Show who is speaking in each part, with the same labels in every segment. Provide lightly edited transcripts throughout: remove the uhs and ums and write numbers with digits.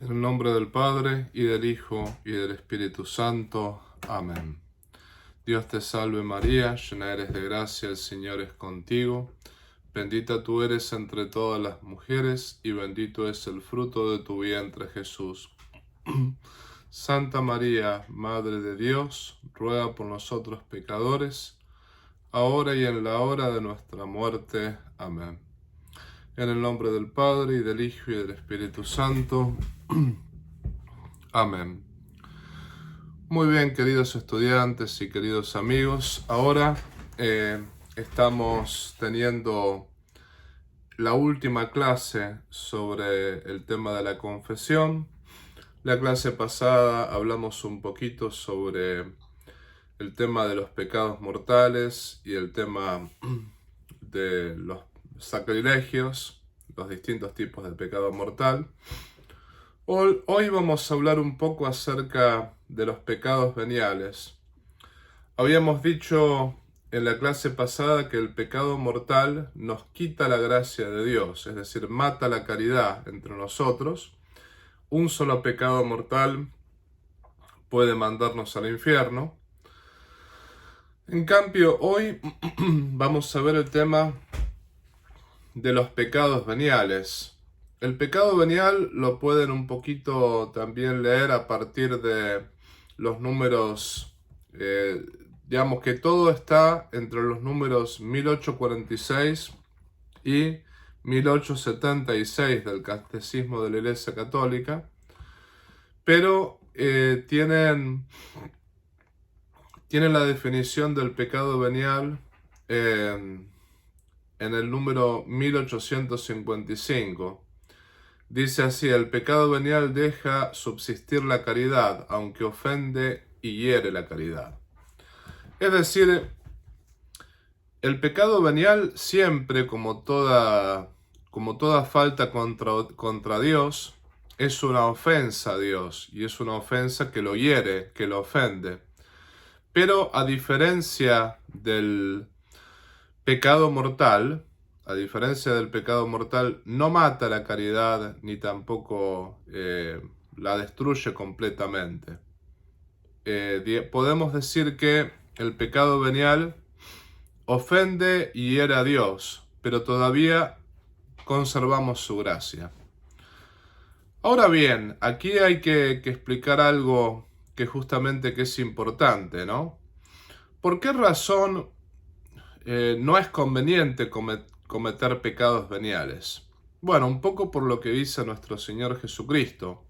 Speaker 1: En el nombre del Padre, y del Hijo, y del Espíritu Santo. Amén. Dios te salve María, llena eres de gracia, el Señor es contigo. Bendita tú eres entre todas las mujeres, y bendito es el fruto de tu vientre Jesús. Santa María, Madre de Dios, ruega por nosotros pecadores, ahora y en la hora de nuestra muerte. Amén. En el nombre del Padre, y del Hijo, y del Espíritu Santo. Amén. Muy bien, queridos estudiantes y queridos amigos, ahora estamos teniendo la última clase sobre el tema de la confesión. La clase pasada hablamos un poquito sobre el tema de los pecados mortales y el tema de los sacrilegios, los distintos tipos de pecado mortal. Hoy vamos a hablar un poco acerca de los pecados veniales. Habíamos dicho en la clase pasada que el pecado mortal nos quita la gracia de Dios, es decir, mata la caridad entre nosotros. Un solo pecado mortal puede mandarnos al infierno. En cambio, hoy vamos a ver el tema de los pecados veniales. El pecado venial lo pueden un poquito también leer a partir de los números, digamos que todo está entre los números 1846 y 1876 del Catecismo de la Iglesia Católica, pero tienen la definición del pecado venial en el número 1855. Dice así: el pecado venial deja subsistir la caridad, aunque ofende y hiere la caridad. Es decir, el pecado venial siempre, como toda falta contra Dios, es una ofensa a Dios, y es una ofensa que lo hiere, que lo ofende. Pero a diferencia del pecado mortal, no mata la caridad ni tampoco la destruye completamente. Podemos decir que el pecado venial ofende y hiere a Dios, pero todavía conservamos su gracia. Ahora bien, aquí hay que explicar algo que justamente que es importante, ¿no? ¿Por qué razón no es conveniente cometer pecados veniales? Bueno, un poco por lo que dice nuestro Señor Jesucristo,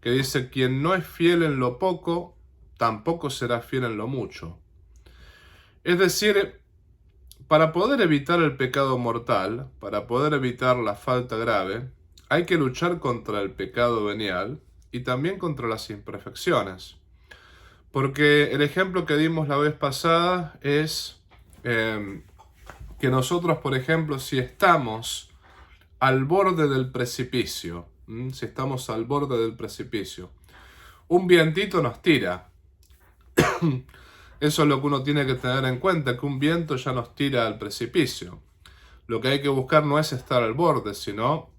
Speaker 1: que dice: quien no es fiel en lo poco, tampoco será fiel en lo mucho. Es decir, para poder evitar el pecado mortal, para poder evitar la falta grave, hay que luchar contra el pecado venial y también contra las imperfecciones. Porque el ejemplo que dimos la vez pasada es que nosotros, por ejemplo, si estamos al borde del precipicio, un vientito nos tira. Eso es lo que uno tiene que tener en cuenta, que un viento ya nos tira al precipicio. Lo que hay que buscar no es estar al borde, sino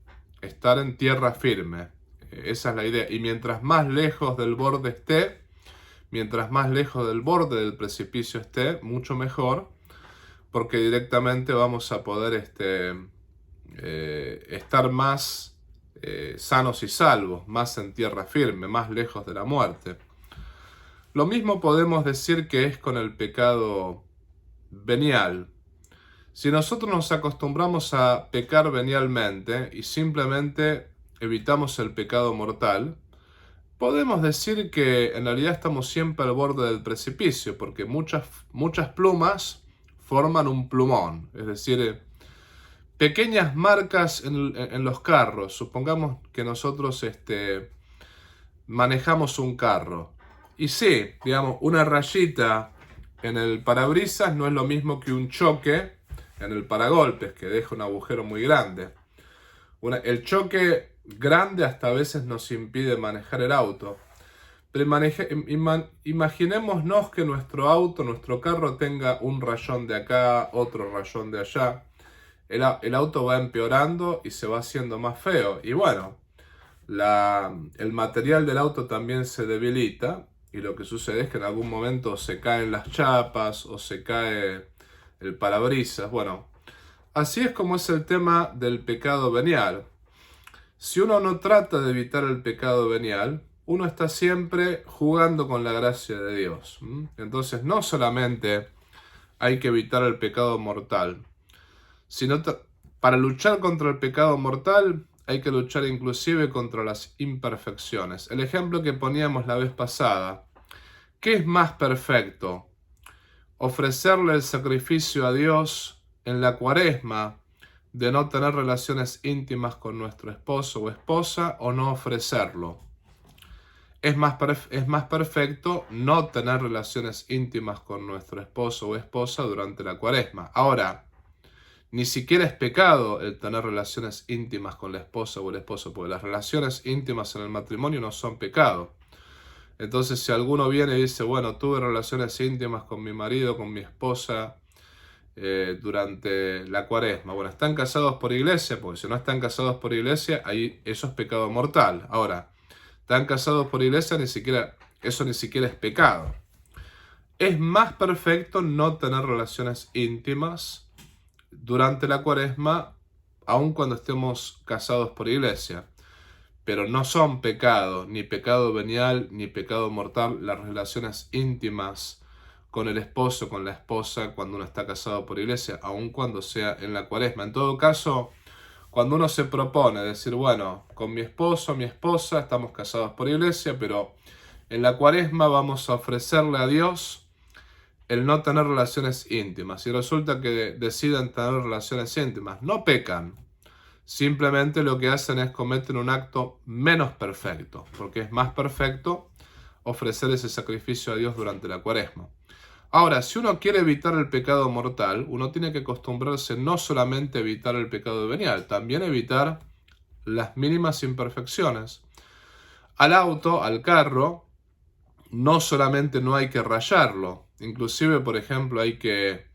Speaker 1: estar en tierra firme. Esa es la idea. Y mientras más lejos del borde esté, mientras más lejos del borde del precipicio esté, mucho mejor, porque directamente vamos a poder estar más sanos y salvos, más en tierra firme, más lejos de la muerte. Lo mismo podemos decir que es con el pecado venial. Si nosotros nos acostumbramos a pecar venialmente y simplemente evitamos el pecado mortal, podemos decir que en realidad estamos siempre al borde del precipicio, porque muchas plumas forman un plumón, es decir, pequeñas marcas en los carros. Supongamos que nosotros manejamos un carro. Y sí, digamos, una rayita en el parabrisas no es lo mismo que un choque en el paragolpes, que deja un agujero muy grande. El choque grande hasta a veces nos impide manejar el auto. Pero imaginémonos que nuestro carro tenga un rayón de acá, otro rayón de allá. El auto va empeorando y se va haciendo más feo. Y bueno, el material del auto también se debilita y lo que sucede es que en algún momento se caen las chapas o se cae el parabrisas. Bueno, así es como es el tema del pecado venial. Si uno no trata de evitar el pecado venial, uno está siempre jugando con la gracia de Dios. Entonces no solamente hay que evitar el pecado mortal, sino para luchar contra el pecado mortal hay que luchar inclusive contra las imperfecciones. El ejemplo que poníamos la vez pasada, ¿qué es más perfecto? Ofrecerle el sacrificio a Dios en la Cuaresma de no tener relaciones íntimas con nuestro esposo o esposa o no ofrecerlo. Es más perfecto no tener relaciones íntimas con nuestro esposo o esposa durante la Cuaresma. Ahora, ni siquiera es pecado el tener relaciones íntimas con la esposa o el esposo, porque las relaciones íntimas en el matrimonio no son pecado. Entonces, si alguno viene y dice, bueno, tuve relaciones íntimas con mi marido, con mi esposa, durante la Cuaresma. Bueno, ¿están casados por iglesia? Porque si no están casados por iglesia, ahí eso es pecado mortal. Ahora, ¿están casados por iglesia? Eso ni siquiera es pecado. Es más perfecto no tener relaciones íntimas durante la Cuaresma, aun cuando estemos casados por iglesia. Pero no son pecado, ni pecado venial, ni pecado mortal, las relaciones íntimas con el esposo, con la esposa, cuando uno está casado por iglesia, aun cuando sea en la Cuaresma. En todo caso, cuando uno se propone decir, bueno, con mi esposo, mi esposa, estamos casados por iglesia, pero en la Cuaresma vamos a ofrecerle a Dios el no tener relaciones íntimas. Y resulta que deciden tener relaciones íntimas. No pecan. Simplemente lo que hacen es cometer un acto menos perfecto, porque es más perfecto ofrecer ese sacrificio a Dios durante la Cuaresma. Ahora, si uno quiere evitar el pecado mortal, uno tiene que acostumbrarse no solamente a evitar el pecado venial, también evitar las mínimas imperfecciones. Al auto, al carro, no solamente no hay que rayarlo, inclusive, por ejemplo, hay que,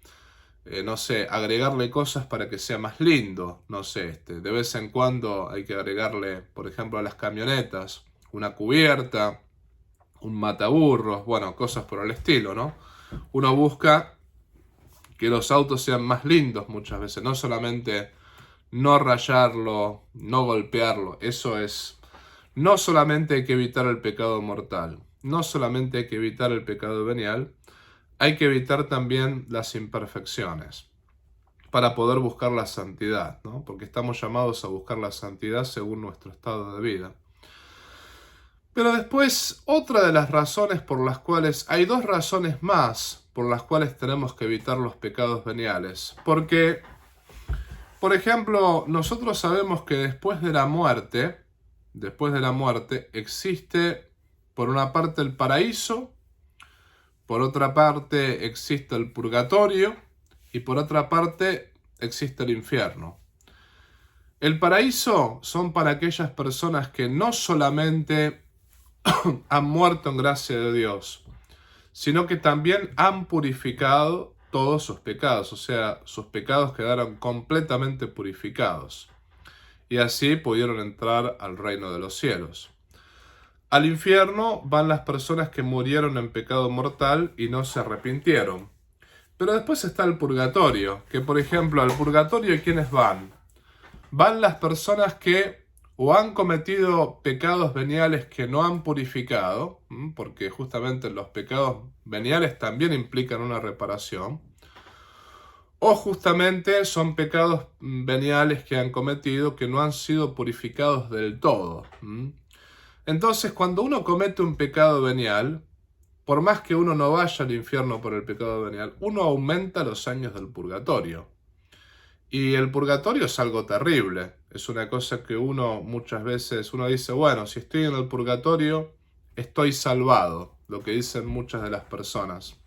Speaker 1: no sé, agregarle cosas para que sea más lindo, no sé, de vez en cuando hay que agregarle, por ejemplo, a las camionetas, una cubierta, un mataburros, bueno, cosas por el estilo, ¿no? Uno busca que los autos sean más lindos muchas veces, no solamente no rayarlo, no golpearlo, eso es, no solamente hay que evitar el pecado mortal, no solamente hay que evitar el pecado venial, hay que evitar también las imperfecciones para poder buscar la santidad, ¿no? Porque estamos llamados a buscar la santidad según nuestro estado de vida. Pero después, otra de las razones por las cuales, hay dos razones más por las cuales tenemos que evitar los pecados veniales. Porque, por ejemplo, nosotros sabemos que después de la muerte existe por una parte el paraíso, por otra parte existe el purgatorio y por otra parte existe el infierno. El paraíso son para aquellas personas que no solamente han muerto en gracia de Dios, sino que también han purificado todos sus pecados, o sea, sus pecados quedaron completamente purificados y así pudieron entrar al reino de los cielos. Al infierno van las personas que murieron en pecado mortal y no se arrepintieron. Pero después está el purgatorio, que por ejemplo al purgatorio, ¿quiénes van? Van las personas que o han cometido pecados veniales que no han purificado, porque justamente los pecados veniales también implican una reparación, o justamente son pecados veniales que han cometido que no han sido purificados del todo. Entonces, cuando uno comete un pecado venial, por más que uno no vaya al infierno por el pecado venial, uno aumenta los años del purgatorio. Y el purgatorio es algo terrible. Es una cosa que uno muchas veces, uno dice, bueno, si estoy en el purgatorio, estoy salvado, lo que dicen muchas de las personas.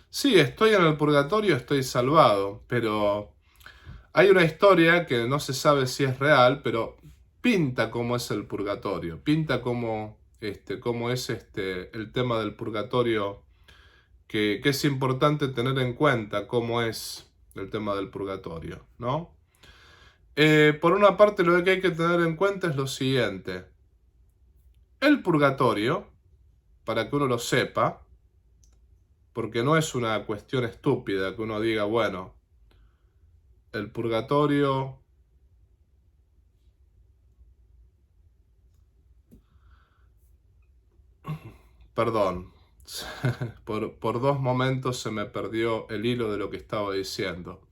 Speaker 1: Sí, estoy en el purgatorio, estoy salvado, pero hay una historia que no se sabe si es real, pero pinta cómo es el purgatorio, pinta cómo es el tema del purgatorio, que es importante tener en cuenta cómo es el tema del purgatorio, ¿no? Por una parte, lo que hay que tener en cuenta es lo siguiente. El purgatorio, para que uno lo sepa, porque no es una cuestión estúpida que uno diga, bueno, el purgatorio... Perdón, por 2 momentos se me perdió el hilo de lo que estaba diciendo.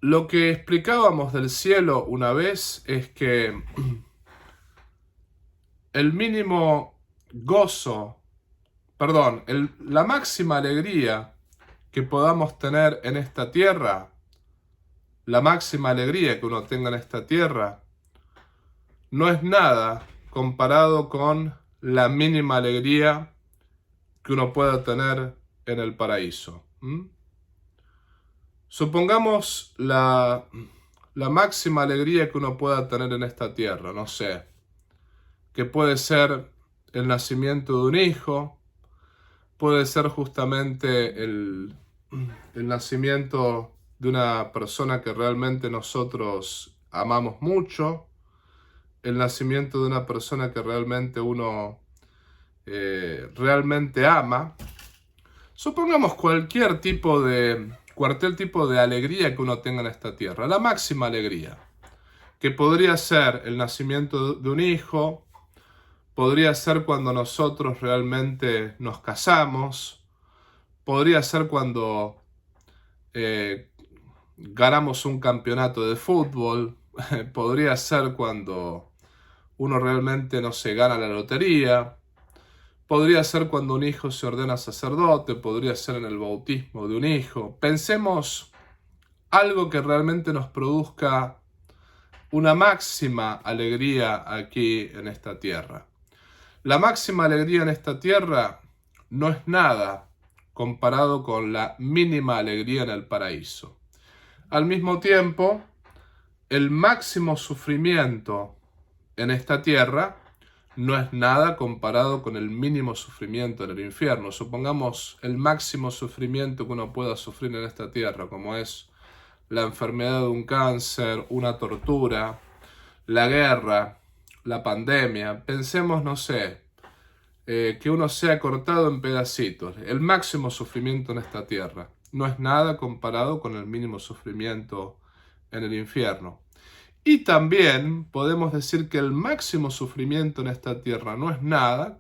Speaker 1: Lo que explicábamos del cielo una vez es que el mínimo gozo, perdón, la máxima alegría que podamos tener en esta tierra, la máxima alegría que uno tenga en esta tierra, no es nada comparado con la mínima alegría que uno pueda tener en el paraíso. Supongamos la máxima alegría que uno pueda tener en esta tierra, no sé, que puede ser el nacimiento de un hijo, puede ser justamente el nacimiento de una persona que realmente nosotros amamos mucho, el nacimiento de una persona que realmente uno realmente ama. Supongamos cualquier tipo de alegría que uno tenga en esta tierra, la máxima alegría, que podría ser el nacimiento de un hijo, podría ser cuando nosotros realmente nos casamos, podría ser cuando ganamos un campeonato de fútbol, podría ser cuando uno realmente, no se gana la lotería, podría ser cuando un hijo se ordena sacerdote, podría ser en el bautismo de un hijo. Pensemos algo que realmente nos produzca una máxima alegría aquí en esta tierra. La máxima alegría en esta tierra no es nada comparado con la mínima alegría en el paraíso. Al mismo tiempo, el máximo sufrimiento en esta tierra no es nada comparado con el mínimo sufrimiento en el infierno. Supongamos el máximo sufrimiento que uno pueda sufrir en esta tierra, como es la enfermedad de un cáncer, una tortura, la guerra, la pandemia. Pensemos, no sé, que uno sea cortado en pedacitos. El máximo sufrimiento en esta tierra no es nada comparado con el mínimo sufrimiento en el infierno. Y también podemos decir que el máximo sufrimiento en esta tierra no es nada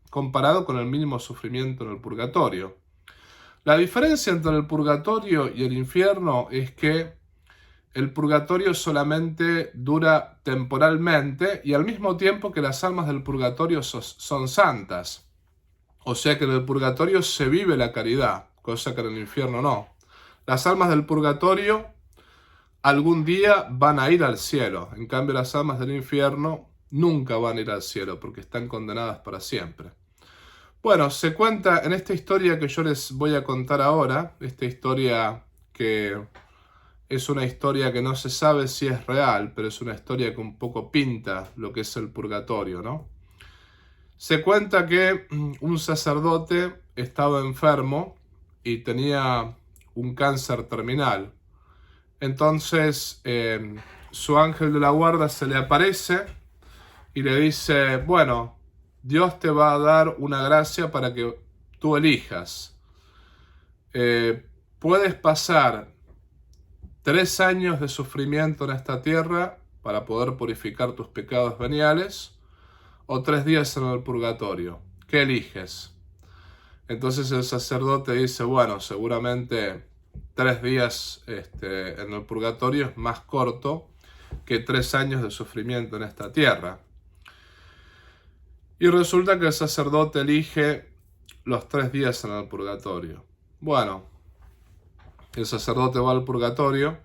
Speaker 1: comparado con el mínimo sufrimiento en el purgatorio. La diferencia entre el purgatorio y el infierno es que el purgatorio solamente dura temporalmente y al mismo tiempo que las almas del purgatorio son santas. O sea que en el purgatorio se vive la caridad, cosa que en el infierno no. Las almas del purgatorio algún día van a ir al cielo. En cambio, las almas del infierno nunca van a ir al cielo porque están condenadas para siempre. Bueno, se cuenta en esta historia que yo les voy a contar ahora, esta historia que es una historia que no se sabe si es real, pero es una historia que un poco pinta lo que es el purgatorio, ¿no? Se cuenta que un sacerdote estaba enfermo y tenía un cáncer terminal. Entonces su ángel de la guarda se le aparece y le dice, bueno, Dios te va a dar una gracia para que tú elijas. Puedes pasar 3 años de sufrimiento en esta tierra para poder purificar tus pecados veniales o 3 días en el purgatorio. ¿Qué eliges? Entonces el sacerdote dice, bueno, seguramente 3 días en el purgatorio es más corto que 3 años de sufrimiento en esta tierra. Y resulta que el sacerdote elige los 3 días en el purgatorio. Bueno, el sacerdote va al purgatorio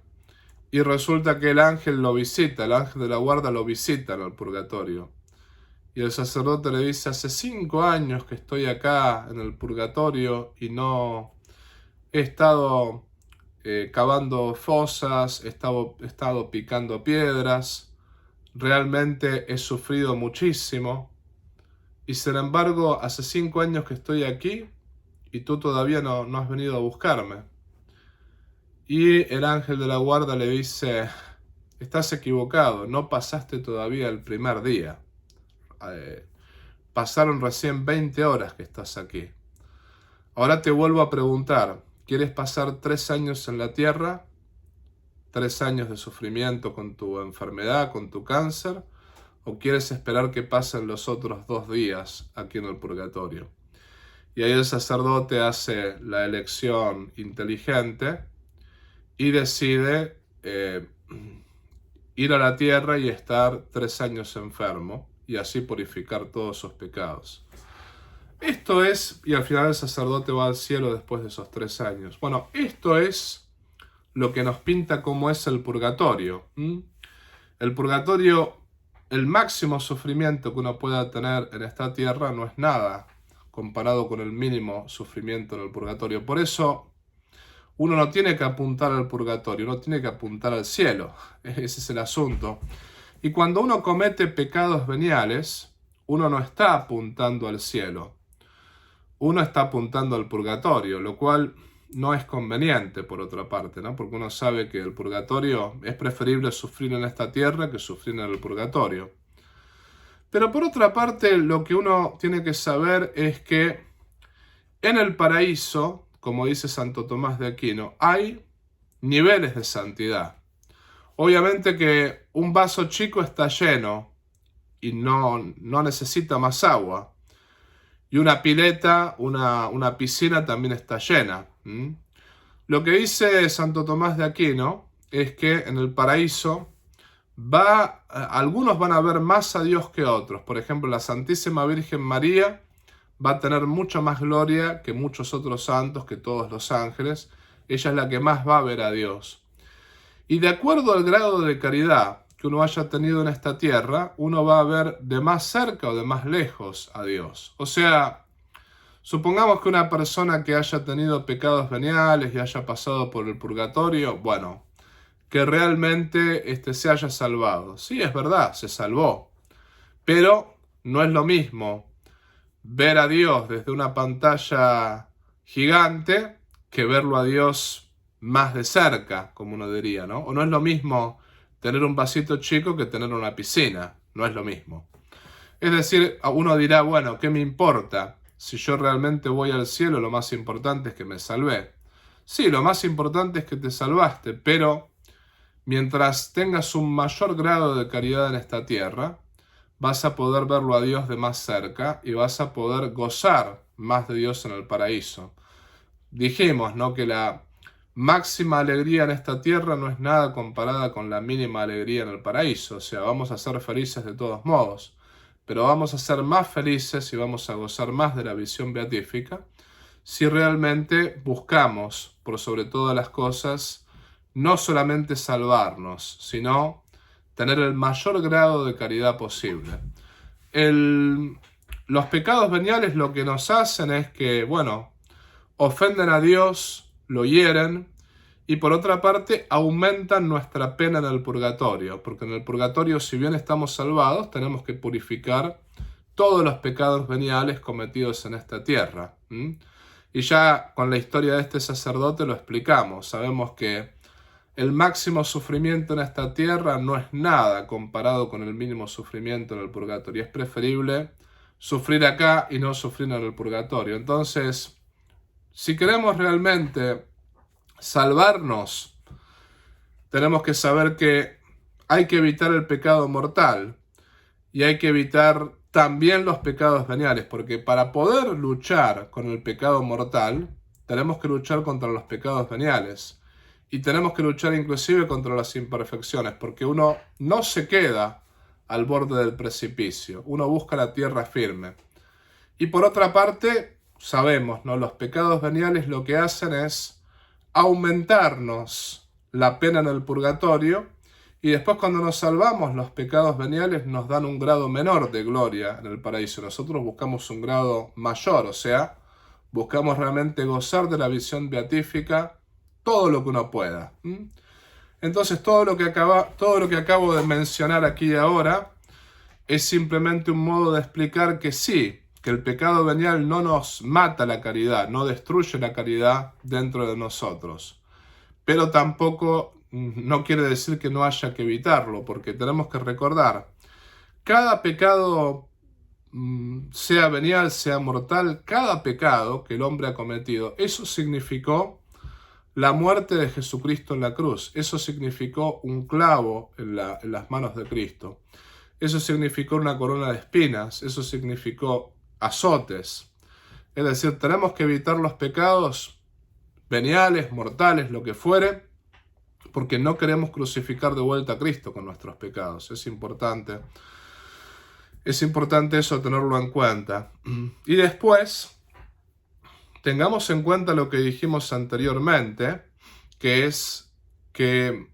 Speaker 1: y resulta que el ángel lo visita, el ángel de la guarda lo visita en el purgatorio. Y el sacerdote le dice, hace 5 años que estoy acá en el purgatorio y no he estado cavando fosas, he estado picando piedras, realmente he sufrido muchísimo. Y sin embargo, hace 5 años que estoy aquí y tú todavía no has venido a buscarme. Y el ángel de la guarda le dice, estás equivocado, no pasaste todavía el primer día. pasaron recién 20 horas que estás aquí. Ahora te vuelvo a preguntar, ¿quieres pasar 3 años en la tierra? 3 años de sufrimiento con tu enfermedad, con tu cáncer, ¿o quieres esperar que pasen los otros 2 días aquí en el purgatorio? Y ahí el sacerdote hace la elección inteligente y decide ir a la tierra y estar 3 años enfermo y así purificar todos sus pecados. Esto es, y al final el sacerdote va al cielo después de esos 3 años. Bueno, esto es lo que nos pinta cómo es el purgatorio. El purgatorio, el máximo sufrimiento que uno pueda tener en esta tierra no es nada comparado con el mínimo sufrimiento en el purgatorio. Por eso uno no tiene que apuntar al purgatorio, uno tiene que apuntar al cielo. Ese es el asunto. Y cuando uno comete pecados veniales, uno no está apuntando al cielo. Uno está apuntando al purgatorio, lo cual no es conveniente por otra parte, ¿no? Porque uno sabe que el purgatorio es preferible sufrir en esta tierra que sufrir en el purgatorio. Pero por otra parte, lo que uno tiene que saber es que en el paraíso, como dice Santo Tomás de Aquino, hay niveles de santidad. Obviamente que un vaso chico está lleno y no necesita más agua. Y una pileta, una piscina también está llena. Lo que dice Santo Tomás de Aquino es que en el paraíso algunos van a ver más a Dios que otros. Por ejemplo, la Santísima Virgen María va a tener mucha más gloria que muchos otros santos, que todos los ángeles. Ella es la que más va a ver a Dios. Y de acuerdo al grado de caridad que uno haya tenido en esta tierra, uno va a ver de más cerca o de más lejos a Dios. O sea, supongamos que una persona que haya tenido pecados veniales y haya pasado por el purgatorio, bueno, que realmente se haya salvado. Sí, es verdad, se salvó. Pero no es lo mismo ver a Dios desde una pantalla gigante que verlo a Dios más de cerca, como uno diría, ¿no? O no es lo mismo tener un vasito chico que tener una piscina, no es lo mismo. Es decir, uno dirá, bueno, ¿qué me importa? Si yo realmente voy al cielo, lo más importante es que me salvé. Sí, lo más importante es que te salvaste, pero mientras tengas un mayor grado de caridad en esta tierra, vas a poder verlo a Dios de más cerca y vas a poder gozar más de Dios en el paraíso. Dijimos, ¿no?, que la máxima alegría en esta tierra no es nada comparada con la mínima alegría en el paraíso. O sea, vamos a ser felices de todos modos, pero vamos a ser más felices y vamos a gozar más de la visión beatífica si realmente buscamos, por sobre todas las cosas, no solamente salvarnos, sino tener el mayor grado de caridad posible. Los pecados veniales lo que nos hacen es que, bueno, ofenden a Dios, lo hieren, y por otra parte aumentan nuestra pena en el purgatorio, porque en el purgatorio, si bien estamos salvados, tenemos que purificar todos los pecados veniales cometidos en esta tierra. Y ya con la historia de este sacerdote lo explicamos. Sabemos que el máximo sufrimiento en esta tierra no es nada comparado con el mínimo sufrimiento en el purgatorio. Es preferible sufrir acá y no sufrir en el purgatorio. Entonces, si queremos realmente salvarnos, tenemos que saber que hay que evitar el pecado mortal y hay que evitar también los pecados veniales, porque para poder luchar con el pecado mortal, tenemos que luchar contra los pecados veniales. Y tenemos que luchar inclusive contra las imperfecciones, porque uno no se queda al borde del precipicio, uno busca la tierra firme. Y por otra parte, sabemos, ¿no?, los pecados veniales lo que hacen es aumentarnos la pena en el purgatorio, y después cuando nos salvamos, los pecados veniales nos dan un grado menor de gloria en el paraíso. Nosotros buscamos un grado mayor, o sea, buscamos realmente gozar de la visión beatífica todo lo que uno pueda. Entonces todo lo que acabo de mencionar aquí y ahora es simplemente un modo de explicar que sí, que el pecado venial no nos mata la caridad, no destruye la caridad dentro de nosotros. Pero tampoco no quiere decir que no haya que evitarlo, porque tenemos que recordar, cada pecado sea venial, sea mortal, cada pecado que el hombre ha cometido, eso significó la muerte de Jesucristo en la cruz. Eso significó un clavo en las manos de Cristo. Eso significó una corona de espinas. Eso significó azotes. Es decir, tenemos que evitar los pecados veniales, mortales, lo que fuere, porque no queremos crucificar de vuelta a Cristo con nuestros pecados. Es importante eso tenerlo en cuenta. Y después, tengamos en cuenta lo que dijimos anteriormente, que es que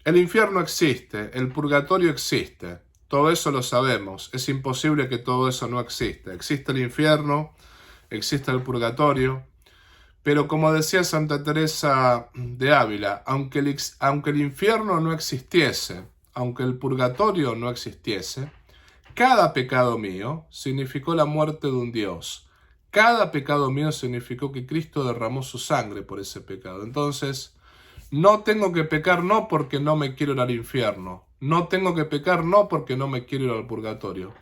Speaker 1: el infierno existe, el purgatorio existe. Todo eso lo sabemos. Es imposible que todo eso no exista. Existe el infierno, existe el purgatorio. Pero como decía Santa Teresa de Ávila, aunque el infierno no existiese, aunque el purgatorio no existiese, cada pecado mío significó la muerte de un Dios. Cada pecado mío significó que Cristo derramó su sangre por ese pecado. Entonces, no tengo que pecar no porque no me quiero ir al infierno. No tengo que pecar no porque no me quiero ir al purgatorio.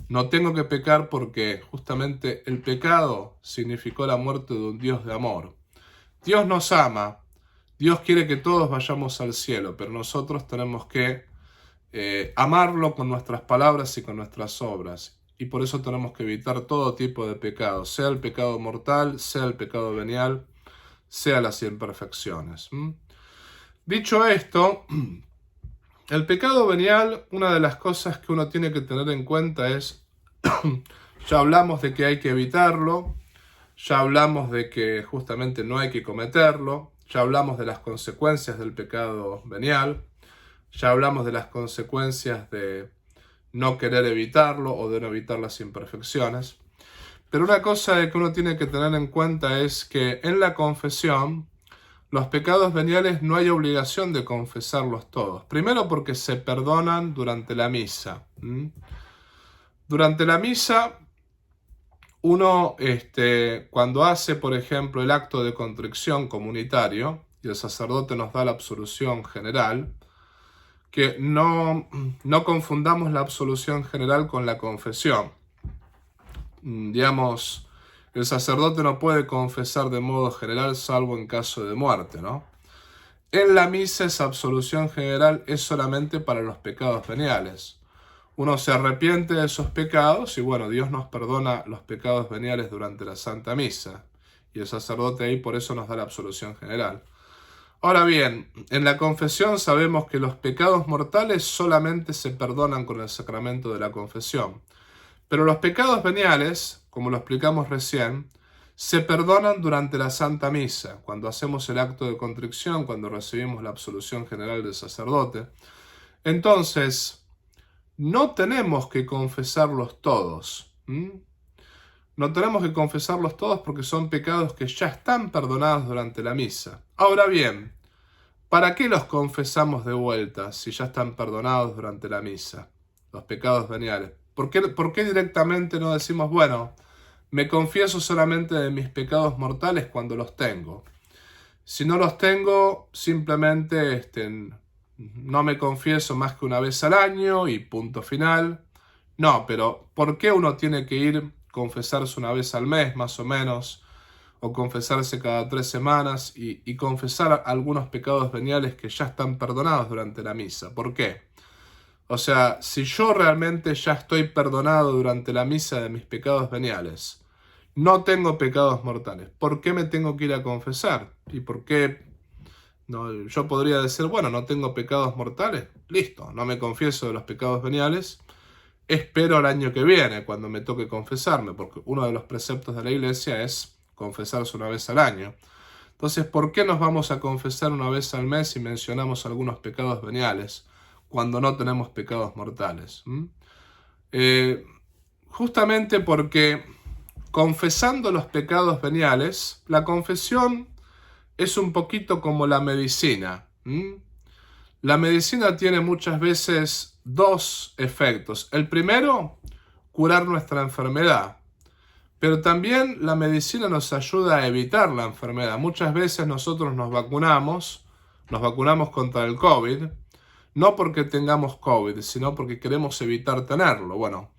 Speaker 1: No tengo que pecar porque justamente el pecado significó la muerte de un Dios de amor. Dios nos ama. Dios quiere que todos vayamos al cielo, pero nosotros tenemos que amarlo con nuestras palabras y con nuestras obras. Y por eso tenemos que evitar todo tipo de pecado, sea el pecado mortal, sea el pecado venial, sea las imperfecciones. Dicho esto, el pecado venial, una de las cosas que uno tiene que tener en cuenta es, ya hablamos de que hay que evitarlo, ya hablamos de que justamente no hay que cometerlo, ya hablamos de las consecuencias del pecado venial, ya hablamos de las consecuencias de no querer evitarlo o de no evitar las imperfecciones. Pero una cosa que uno tiene que tener en cuenta es que en la confesión, los pecados veniales no hay obligación de confesarlos todos. Primero porque se perdonan durante la misa. Durante la misa, uno cuando hace, por ejemplo, el acto de contrición comunitario, y el sacerdote nos da la absolución general, que no confundamos la absolución general con la confesión. Digamos, el sacerdote no puede confesar de modo general salvo en caso de muerte, ¿no? En la misa esa absolución general es solamente para los pecados veniales. Uno se arrepiente de esos pecados y bueno, Dios nos perdona los pecados veniales durante la Santa Misa. Y el sacerdote ahí por eso nos da la absolución general. Ahora bien, en la confesión sabemos que los pecados mortales solamente se perdonan con el sacramento de la confesión. Pero los pecados veniales, como lo explicamos recién, se perdonan durante la Santa Misa, cuando hacemos el acto de contrición, cuando recibimos la absolución general del sacerdote. Entonces, no tenemos que confesarlos todos. No tenemos que confesarlos todos porque son pecados que ya están perdonados durante la misa. Ahora bien, ¿para qué los confesamos de vuelta si ya están perdonados durante la misa? Los pecados veniales. ¿Por qué directamente no decimos, bueno, me confieso solamente de mis pecados mortales cuando los tengo? Si no los tengo, simplemente no me confieso más que una vez al año y punto final. No, pero ¿por qué uno tiene que ir confesarse una vez al mes más o menos? O confesarse cada 3 semanas y confesar algunos pecados veniales que ya están perdonados durante la misa. ¿Por qué? O sea, si yo realmente ya estoy perdonado durante la misa de mis pecados veniales, no tengo pecados mortales, ¿por qué me tengo que ir a confesar? ¿Y por qué? No, yo podría decir, bueno, no tengo pecados mortales, listo, no me confieso de los pecados veniales, espero al año que viene cuando me toque confesarme, porque uno de los preceptos de la Iglesia es confesarse una vez al año. Entonces, ¿por qué nos vamos a confesar una vez al mes si mencionamos algunos pecados veniales cuando no tenemos pecados mortales? Justamente porque confesando los pecados veniales, la confesión es un poquito como la medicina. La medicina tiene muchas veces 2 efectos. El primero, curar nuestra enfermedad. Pero también la medicina nos ayuda a evitar la enfermedad. Muchas veces nosotros nos vacunamos contra el COVID, no porque tengamos COVID, sino porque queremos evitar tenerlo. Bueno,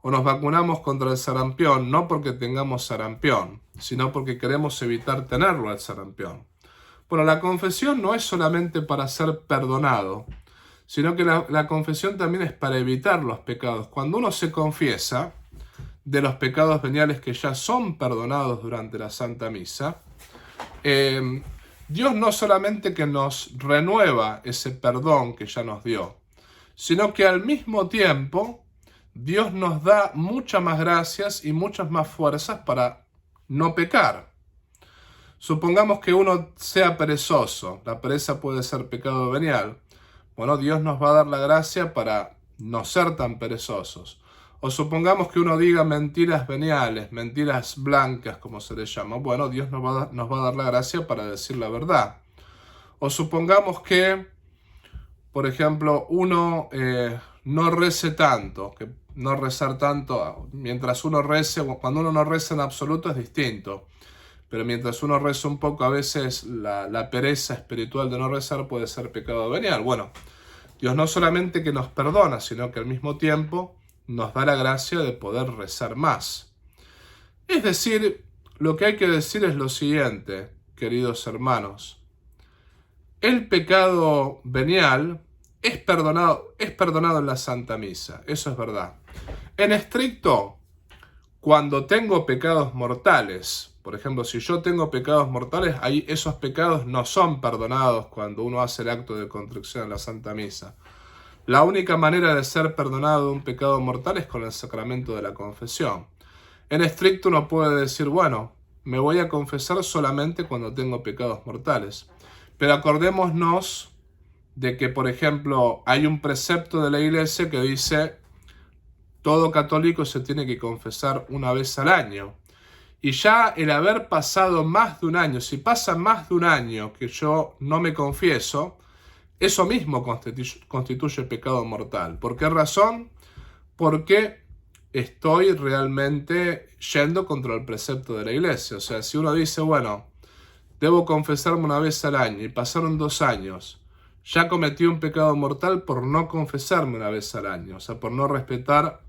Speaker 1: o nos vacunamos contra el sarampión no porque tengamos sarampión, sino porque queremos evitar tenerlo el sarampión. Bueno, la confesión no es solamente para ser perdonado, sino que la confesión también es para evitar los pecados. Cuando uno se confiesa de los pecados veniales que ya son perdonados durante la Santa Misa, Dios no solamente que nos renueva ese perdón que ya nos dio, sino que al mismo tiempo Dios nos da muchas más gracias y muchas más fuerzas para no pecar. Supongamos que uno sea perezoso, la pereza puede ser pecado venial. Bueno, Dios nos va a dar la gracia para no ser tan perezosos. O supongamos que uno diga mentiras veniales, mentiras blancas, como se les llama. Bueno, Dios nos va a dar la gracia para decir la verdad. O supongamos que, por ejemplo, uno no rece tanto, que no rezar tanto, mientras uno rece, cuando uno no reza en absoluto es distinto. Pero mientras uno reza un poco, a veces la pereza espiritual de no rezar puede ser pecado venial. Bueno, Dios no solamente que nos perdona, sino que al mismo tiempo nos da la gracia de poder rezar más. Es decir, lo que hay que decir es lo siguiente, queridos hermanos. El pecado venial es perdonado en la Santa Misa, eso es verdad. En estricto, cuando tengo pecados mortales, por ejemplo, si yo tengo pecados mortales, ahí esos pecados no son perdonados cuando uno hace el acto de contrición en la Santa Misa. La única manera de ser perdonado de un pecado mortal es con el sacramento de la confesión. En estricto uno puede decir, bueno, me voy a confesar solamente cuando tengo pecados mortales. Pero acordémonos de que, por ejemplo, hay un precepto de la Iglesia que dice todo católico se tiene que confesar una vez al año. Y ya el haber pasado más de un año, si pasa más de un año que yo no me confieso, eso mismo constituye pecado mortal. ¿Por qué razón? Porque estoy realmente yendo contra el precepto de la Iglesia. O sea, si uno dice, bueno, debo confesarme una vez al año y pasaron 2 años, ya cometí un pecado mortal por no confesarme una vez al año, o sea, por no respetar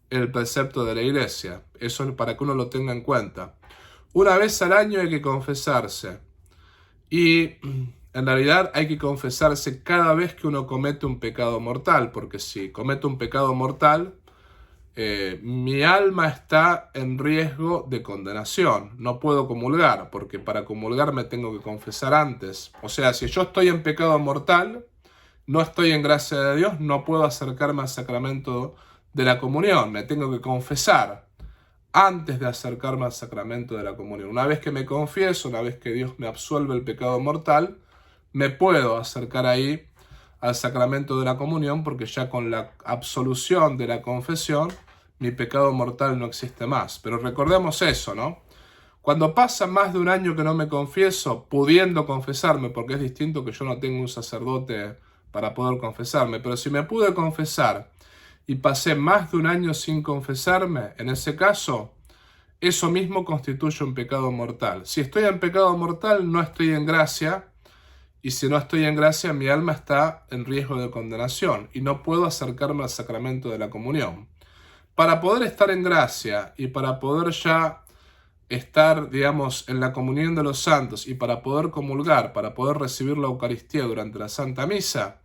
Speaker 1: el precepto de la Iglesia. Eso es para que uno lo tenga en cuenta. Una vez al año hay que confesarse. Y en realidad hay que confesarse cada vez que uno comete un pecado mortal, porque si cometo un pecado mortal, mi alma está en riesgo de condenación. No puedo comulgar, porque para comulgar me tengo que confesar antes. O sea, si yo estoy en pecado mortal, no estoy en gracia de Dios, no puedo acercarme al sacramento de la comunión. Me tengo que confesar antes de acercarme al sacramento de la comunión. Una vez que me confieso, una vez que Dios me absuelve el pecado mortal, me puedo acercar ahí al sacramento de la comunión, porque ya con la absolución de la confesión, mi pecado mortal no existe más. Pero recordemos eso, ¿no? Cuando pasa más de un año que no me confieso, pudiendo confesarme, porque es distinto que yo no tengo un sacerdote para poder confesarme, pero si me pude confesar y pasé más de un año sin confesarme, en ese caso, eso mismo constituye un pecado mortal. Si estoy en pecado mortal, no estoy en gracia, y si no estoy en gracia, mi alma está en riesgo de condenación, y no puedo acercarme al sacramento de la comunión. Para poder estar en gracia, y para poder ya estar, digamos, en la comunión de los santos, y para poder comulgar, para poder recibir la Eucaristía durante la Santa Misa,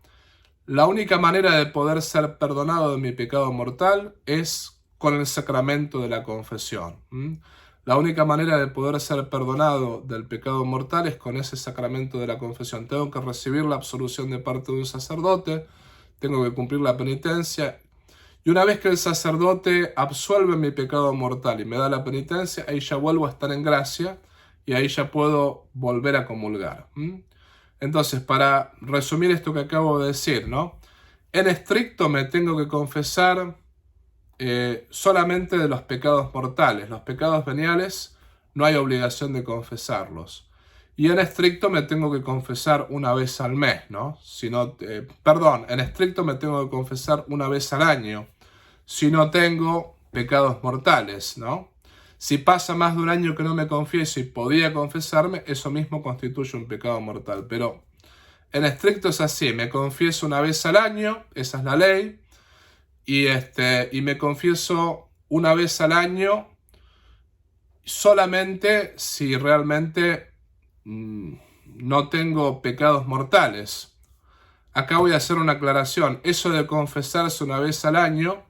Speaker 1: la única manera de poder ser perdonado de mi pecado mortal es con el sacramento de la confesión. La única manera de poder ser perdonado del pecado mortal es con ese sacramento de la confesión. Tengo que recibir la absolución de parte de un sacerdote, tengo que cumplir la penitencia, y una vez que el sacerdote absuelve mi pecado mortal y me da la penitencia, ahí ya vuelvo a estar en gracia y ahí ya puedo volver a comulgar. Entonces, para resumir esto que acabo de decir, ¿no? En estricto me tengo que confesar solamente de los pecados mortales. Los pecados veniales no hay obligación de confesarlos. Y en estricto me tengo que confesar una vez al mes, ¿no? En estricto me tengo que confesar una vez al año, si no tengo pecados mortales, ¿no? Si pasa más de un año que no me confieso y podía confesarme, eso mismo constituye un pecado mortal. Pero en estricto es así, me confieso una vez al año, esa es la ley, y me confieso una vez al año, solamente si realmente no tengo pecados mortales. Acá voy a hacer una aclaración. Eso de confesarse una vez al año,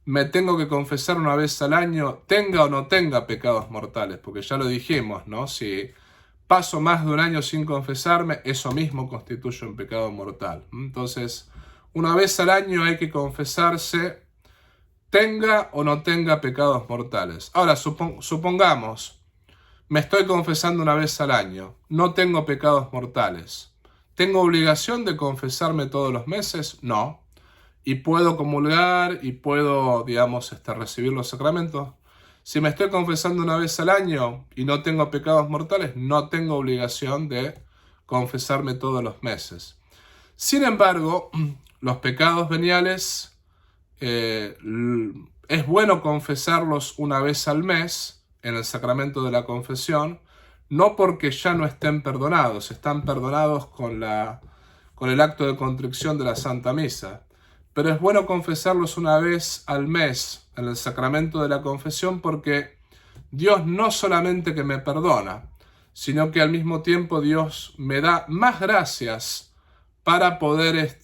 Speaker 1: me tengo que confesar una vez al año, tenga o no tenga pecados mortales, porque ya lo dijimos, ¿no? Si paso más de un año sin confesarme, eso mismo constituye un pecado mortal. Entonces, una vez al año hay que confesarse, tenga o no tenga pecados mortales. Ahora, supongamos, me estoy confesando una vez al año, no tengo pecados mortales. ¿Tengo obligación de confesarme todos los meses? No. ¿Y puedo comulgar y puedo, digamos, recibir los sacramentos? Si me estoy confesando una vez al año y no tengo pecados mortales, no tengo obligación de confesarme todos los meses. Sin embargo, los pecados veniales es bueno confesarlos una vez al mes en el sacramento de la confesión, no porque ya no estén perdonados, están perdonados con el acto de contrición de la Santa Misa. Pero es bueno confesarlos una vez al mes en el sacramento de la confesión porque Dios no solamente que me perdona, sino que al mismo tiempo Dios me da más gracias para poder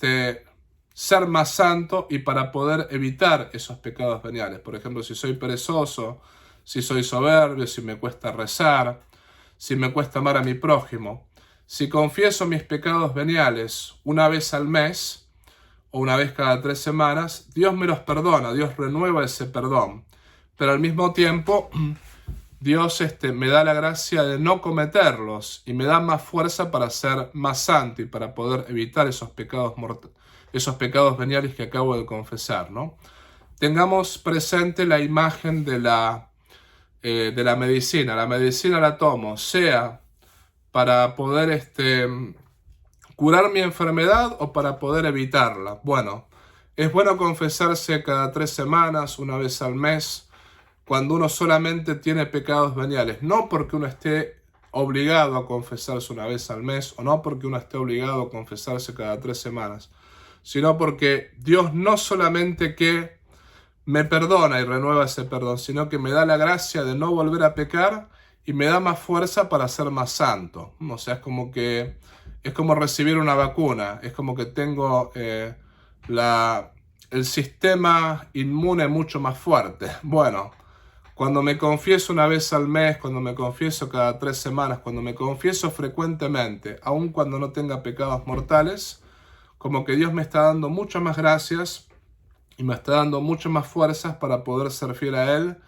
Speaker 1: ser más santo y para poder evitar esos pecados veniales. Por ejemplo, si soy perezoso, si soy soberbio, si me cuesta rezar, si me cuesta amar a mi prójimo. Si confieso mis pecados veniales una vez al mes o una vez cada 3 semanas, Dios me los perdona, Dios renueva ese perdón. Pero al mismo tiempo, Dios me da la gracia de no cometerlos y me da más fuerza para ser más santo y para poder evitar esos pecados veniales que acabo de confesar, ¿no? Tengamos presente la imagen de la medicina. La medicina la tomo, sea para poder curar mi enfermedad o para poder evitarla. Bueno, es bueno confesarse cada 3 semanas, una vez al mes, cuando uno solamente tiene pecados veniales. No porque uno esté obligado a confesarse una vez al mes o no porque uno esté obligado a confesarse cada 3 semanas, sino porque Dios no solamente que me perdona y renueva ese perdón, sino que me da la gracia de no volver a pecar y me da más fuerza para ser más santo. O sea, es como recibir una vacuna, es como que tengo el sistema inmune mucho más fuerte. Bueno, cuando me confieso una vez al mes, cuando me confieso cada 3 semanas, cuando me confieso frecuentemente, aun cuando no tenga pecados mortales, como que Dios me está dando muchas más gracias y me está dando muchas más fuerzas para poder ser fiel a Él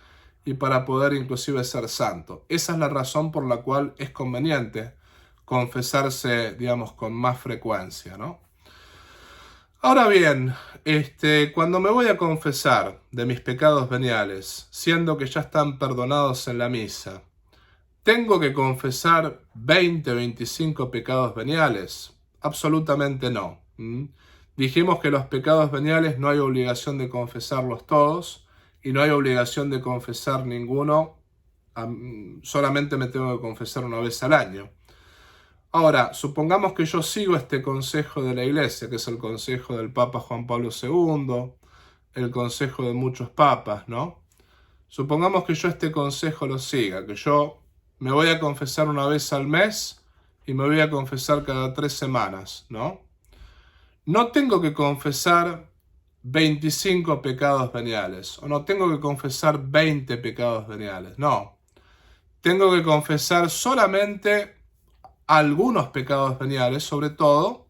Speaker 1: y para poder inclusive ser santo. Esa es la razón por la cual es conveniente confesarse, digamos, con más frecuencia, ¿no? Ahora bien, cuando me voy a confesar de mis pecados veniales, siendo que ya están perdonados en la misa, ¿tengo que confesar 20, 25 pecados veniales? Absolutamente no. Dijimos que los pecados veniales no hay obligación de confesarlos todos y no hay obligación de confesar ninguno, solamente me tengo que confesar una vez al año. Ahora, supongamos que yo sigo este consejo de la Iglesia, que es el consejo del Papa Juan Pablo II, el consejo de muchos papas, ¿no? Supongamos que yo este consejo lo siga, que yo me voy a confesar una vez al mes y me voy a confesar cada 3 semanas, ¿no? No tengo que confesar 25 pecados veniales, o no tengo que confesar 20 pecados veniales, no. Tengo que confesar solamente algunos pecados veniales, sobre todo,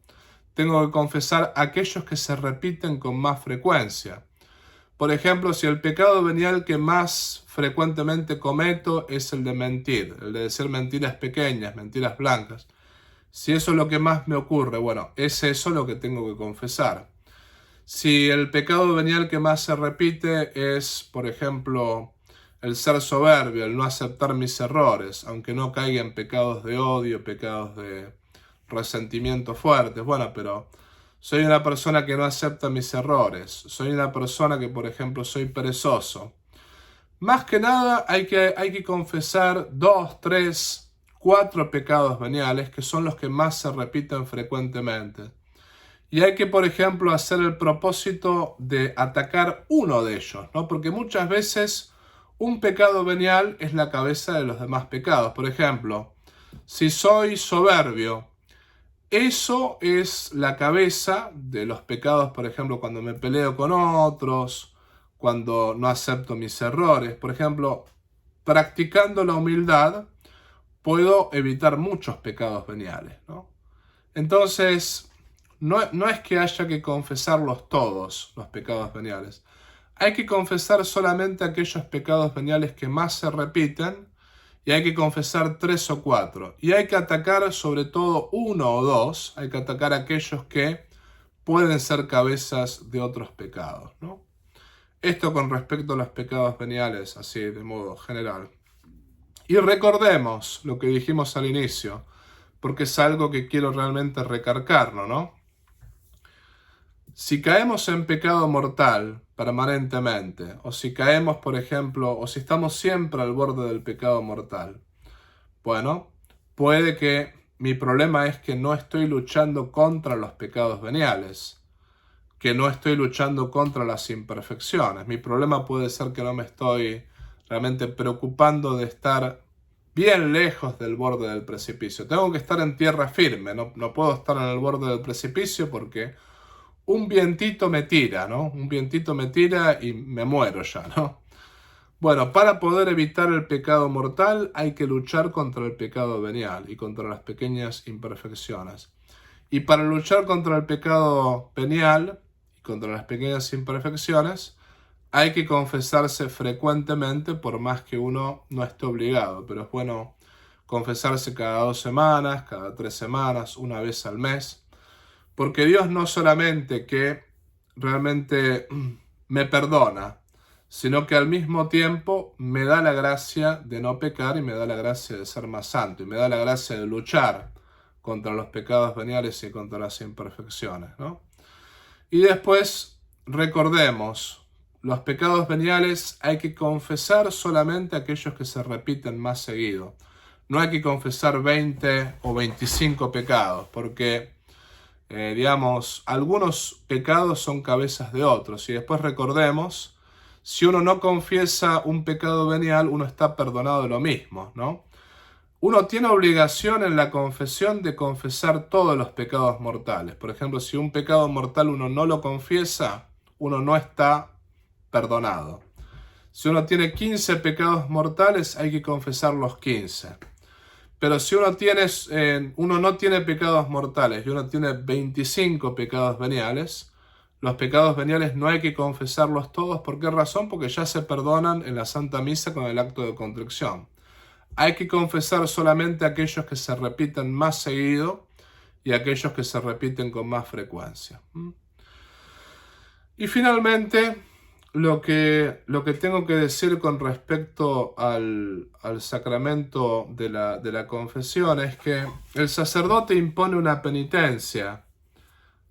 Speaker 1: tengo que confesar aquellos que se repiten con más frecuencia. Por ejemplo, si el pecado venial que más frecuentemente cometo es el de mentir, el de decir mentiras pequeñas, mentiras blancas, si eso es lo que más me ocurre, bueno, es eso lo que tengo que confesar. Si el pecado venial que más se repite es, por ejemplo, el ser soberbio, el no aceptar mis errores, aunque no caiga en pecados de odio, pecados de resentimiento fuertes, bueno, pero soy una persona que no acepta mis errores, soy una persona que, por ejemplo, soy perezoso. Más que nada hay que confesar 2, 3, 4 pecados veniales que son los que más se repiten frecuentemente. Y hay que, por ejemplo, hacer el propósito de atacar uno de ellos, ¿no? Porque muchas veces un pecado venial es la cabeza de los demás pecados. Por ejemplo, si soy soberbio, eso es la cabeza de los pecados, por ejemplo, cuando me peleo con otros, cuando no acepto mis errores. Por ejemplo, practicando la humildad, puedo evitar muchos pecados veniales, ¿no? Entonces, no es que haya que confesarlos todos, los pecados veniales. Hay que confesar solamente aquellos pecados veniales que más se repiten, y hay que confesar 3 o 4. Y hay que atacar sobre todo 1 o 2, hay que atacar aquellos que pueden ser cabezas de otros pecados, ¿no? Esto con respecto a los pecados veniales, así de modo general. Y recordemos lo que dijimos al inicio, porque es algo que quiero realmente recargarlo, ¿no? Si caemos en pecado mortal permanentemente, o si caemos, por ejemplo, o si estamos siempre al borde del pecado mortal, bueno, puede que mi problema es que no estoy luchando contra los pecados veniales, que no estoy luchando contra las imperfecciones. Mi problema puede ser que no me estoy realmente preocupando de estar bien lejos del borde del precipicio. Tengo que estar en tierra firme, no puedo estar en el borde del precipicio porque un vientito me tira, ¿no? Un vientito me tira y me muero ya, ¿no? Bueno, para poder evitar el pecado mortal hay que luchar contra el pecado venial y contra las pequeñas imperfecciones. Y para luchar contra el pecado venial y contra las pequeñas imperfecciones, hay que confesarse frecuentemente por más que uno no esté obligado. Pero es bueno confesarse cada 2 semanas, cada 3 semanas, una vez al mes. Porque Dios no solamente que realmente me perdona, sino que al mismo tiempo me da la gracia de no pecar y me da la gracia de ser más santo y me da la gracia de luchar contra los pecados veniales y contra las imperfecciones, ¿no? Y después recordemos, los pecados veniales hay que confesar solamente aquellos que se repiten más seguido. No hay que confesar 20 o 25 pecados, porque digamos, algunos pecados son cabezas de otros. Y después recordemos, si uno no confiesa un pecado venial, uno está perdonado de lo mismo, ¿no? Uno tiene obligación en la confesión de confesar todos los pecados mortales. Por ejemplo, si un pecado mortal uno no lo confiesa, uno no está perdonado. Si uno tiene 15 pecados mortales, hay que confesar los 15. Pero si uno no tiene pecados mortales y uno tiene 25 pecados veniales, los pecados veniales no hay que confesarlos todos. ¿Por qué razón? Porque ya se perdonan en la Santa Misa con el acto de contrición. Hay que confesar solamente aquellos que se repiten más seguido y aquellos que se repiten con más frecuencia. Y finalmente, lo que tengo que decir con respecto al sacramento de la confesión es que el sacerdote impone una penitencia,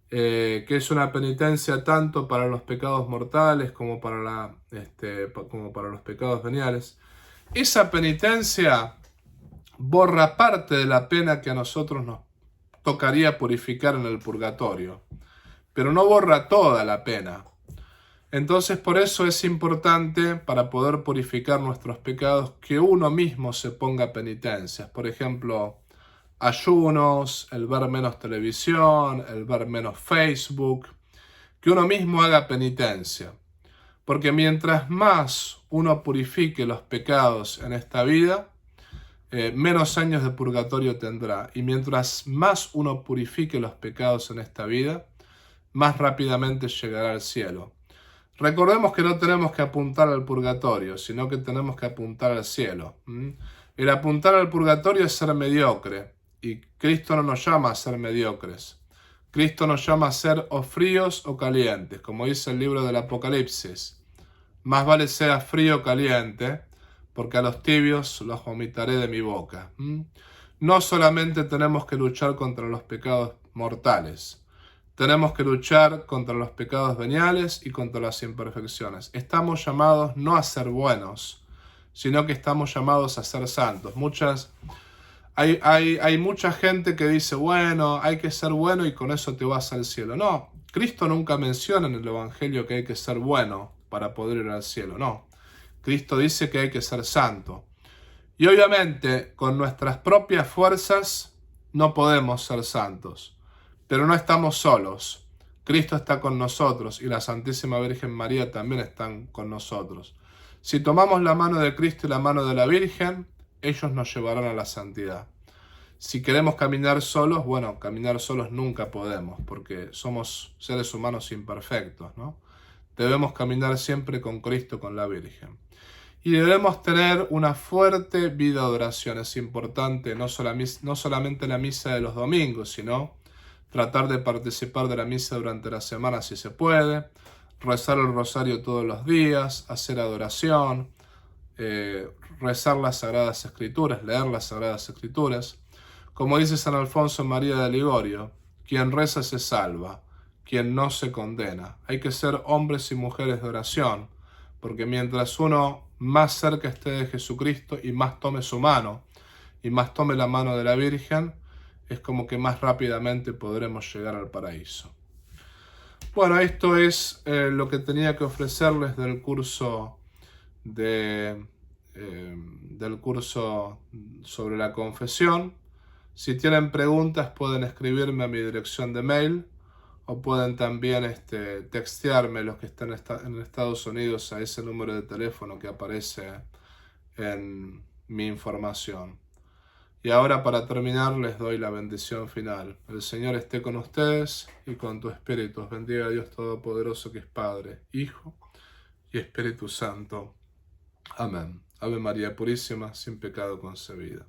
Speaker 1: que es una penitencia tanto para los pecados mortales como para los pecados veniales. Esa penitencia borra parte de la pena que a nosotros nos tocaría purificar en el purgatorio, pero no borra toda la pena. Entonces, por eso es importante, para poder purificar nuestros pecados, que uno mismo se ponga penitencias. Por ejemplo, ayunos, el ver menos televisión, el ver menos Facebook, que uno mismo haga penitencia. Porque mientras más uno purifique los pecados en esta vida, menos años de purgatorio tendrá. Y mientras más uno purifique los pecados en esta vida, más rápidamente llegará al cielo. Recordemos que no tenemos que apuntar al purgatorio, sino que tenemos que apuntar al cielo. El apuntar al purgatorio es ser mediocre, y Cristo no nos llama a ser mediocres. Cristo nos llama a ser o fríos o calientes, como dice el libro del Apocalipsis. Más vale sea frío o caliente, porque a los tibios los vomitaré de mi boca. No solamente tenemos que luchar contra los pecados mortales, tenemos que luchar contra los pecados veniales y contra las imperfecciones. Estamos llamados no a ser buenos, sino que estamos llamados a ser santos. Hay mucha gente que dice, bueno, hay que ser bueno y con eso te vas al cielo. No, Cristo nunca menciona en el Evangelio que hay que ser bueno para poder ir al cielo. No, Cristo dice que hay que ser santo. Y obviamente con nuestras propias fuerzas no podemos ser santos, pero no estamos solos. Cristo está con nosotros y la Santísima Virgen María también están con nosotros. Si tomamos la mano de Cristo y la mano de la Virgen, ellos nos llevarán a la santidad. Si queremos caminar solos, bueno, caminar solos nunca podemos, porque somos seres humanos imperfectos, ¿no? Debemos caminar siempre con Cristo, con la Virgen. Y debemos tener una fuerte vida de oración. Es importante no solamente la misa de los domingos, sino tratar de participar de la misa durante la semana si se puede, rezar el rosario todos los días, hacer adoración, rezar las Sagradas Escrituras, leer las Sagradas Escrituras. Como dice San Alfonso María de Ligorio, quien reza se salva, quien no se condena. Hay que ser hombres y mujeres de oración, porque mientras uno más cerca esté de Jesucristo y más tome su mano, y más tome la mano de la Virgen, es como que más rápidamente podremos llegar al paraíso. Bueno, esto es lo que tenía que ofrecerles del curso sobre la confesión. Si tienen preguntas pueden escribirme a mi dirección de mail o pueden también textearme los que están en Estados Unidos a ese número de teléfono que aparece en mi información. Y ahora para terminar les doy la bendición final. El Señor esté con ustedes y con tu espíritu. Os bendiga Dios Todopoderoso que es Padre, Hijo y Espíritu Santo. Amén. Ave María Purísima, sin pecado concebida.